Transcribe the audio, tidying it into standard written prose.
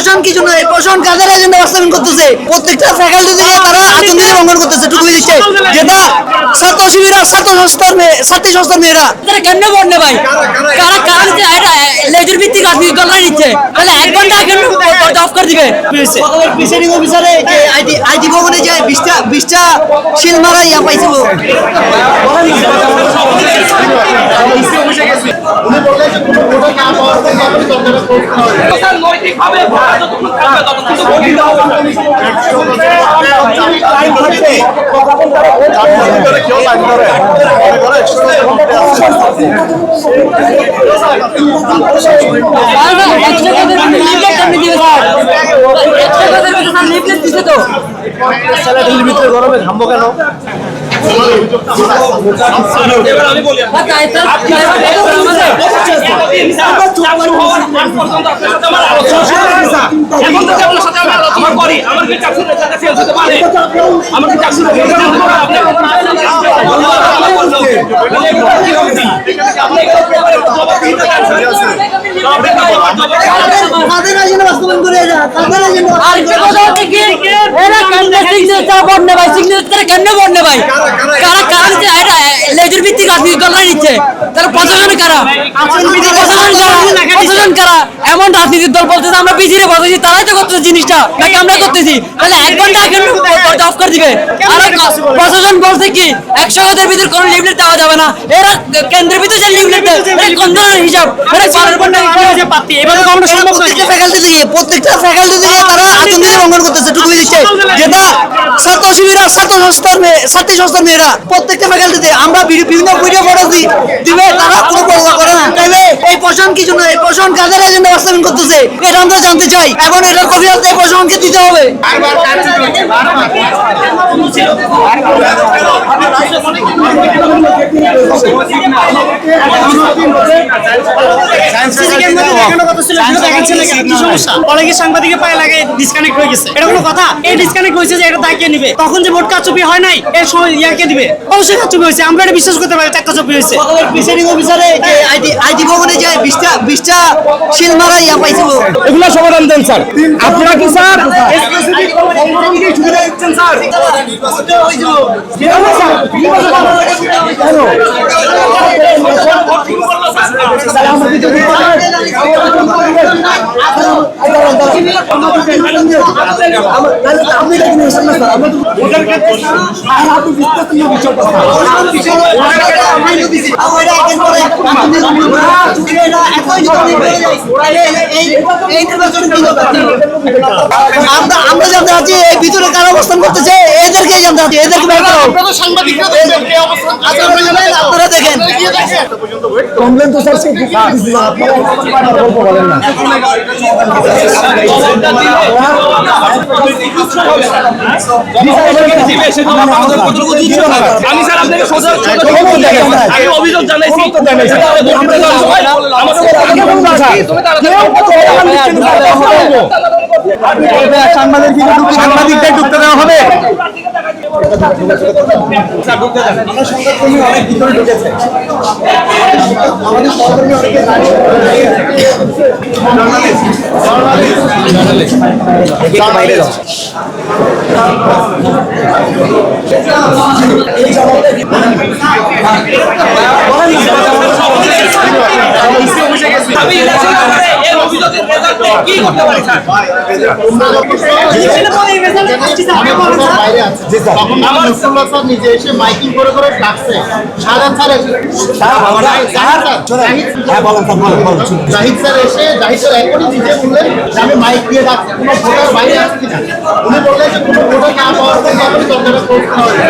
প্রশাসন কিছু নয়, প্রশাসন কাদের এজেন্ডা বাস্তবায়ন করতেছে? প্রত্যেকটা ফ্যাকাল্টি থেকে তারা আতঙ্কিত লঙ্ঘন করতেছে, টুকু দিচ্ছে যেটা ছাত্র শিবিরা ছাত্রী সংস্থার মেয়েরা কেমনে বললে ভাই কারা কারা নিচ্ছে লেজুর ভিত্তিক রাজনীতি দল নিচ্ছে তাহলে 1 ঘন্টা আগে অফ করে দিবে। প্রিসাইডিং অফিসারে আইটি ভবনে যায় 20টা শিল মারা ইয়া পাইছিল। গরমে ঘামবো কেন? লেজুর ভিত্তিক রাজনীতি দল নিচ্ছে তারা প্রশাসন কারা এমন রাজনীতির দল বলতেছে আমরা পিছিয়ে বলতেছি, তারাই তো করতেছে জিনিসটা নাকি আমরা করতেছি? তাহলে 1 ঘন্টা আগে অফ করে দিবে। আর প্রশাসন বলছে কি 100 গজের ভিতরে কোনো লিফলেট দেওয়া যাবে না। এরা কেন্দ্রের ভিতরে যে লিফলেট দেয় কোন ধরনের হিসাব? প্রত্যেকটা ফ্যাকাল্টি থেকে তারা আতঙ্কিত লঙ্ঘন করতেছে, টুকু দিচ্ছে যেটা ছাত্র শিবিরা ছাত্রী সংস্থার মেয়েরা প্রত্যেকটা ফ্যাকাল্টিতে আমরা বিভিন্ন ভিডিও করেছি দিবে, তারা কোনো পরোয়া করে না। তাইলে এই প্রশাসন কিছু নয়, প্রশাসন কাদের এজেন্ডা বাস্তবায়ন করতেছে এটা আমরা জানতে চাই। এখন এটার কবিরাজ এই প্রশাসনকে দিতে হবে। অনেকে সাংবাদিকের পায়ে লাগে ডিসকানেক্ট হয়ে গেছে, এটা কোনো কথা? এই ডিসকানেক্ট হয়েছে যে এটা দায়িত্ব নিবে, তখন যে ভোট কারচুপি হয় নাই এর সময় ইয়াকে দিবে, অবশ্যই কারচুপি হয়েছে, আমরা এটা বিশ্বাস করতে পারি কারচুপি হয়েছে। প্রিসাইডিং অফিসারে আইটি ভবনে যায় 20টা শিল মারা ইয়া পাইছিল। এগুলো সমাধান দেন স্যার। আপনারা কি স্যার সুবিধা দিচ্ছেন স্যার? আমরা জানতে চাচ্ছি এই ভিতরে কারা অবস্থান করতেছে, এদেরকে জানতে চাচ্ছি, এদেরকে বের করো। আপনারা দেখেন কমপ্লেন তো স্যার গল্প বলেন না। আমি স্যার আপনাকে অভিযোগ জানাইছি। সাংবাদিকদের ঢুকতে দেওয়া হবে। কি করতে পারি স্যার? নিজে এসে মাইকিং করে ডাকছে শাহজাহান জাহিদ স্যার এসে জাহিদ স্যার এখনই নিজে বললেন আমি মাইক দিয়ে ডাকছি, কোনো ভোটার বাইরে আসছি না। উনি বললেন যে কোনো ভোটার না পাওয়ার জন্য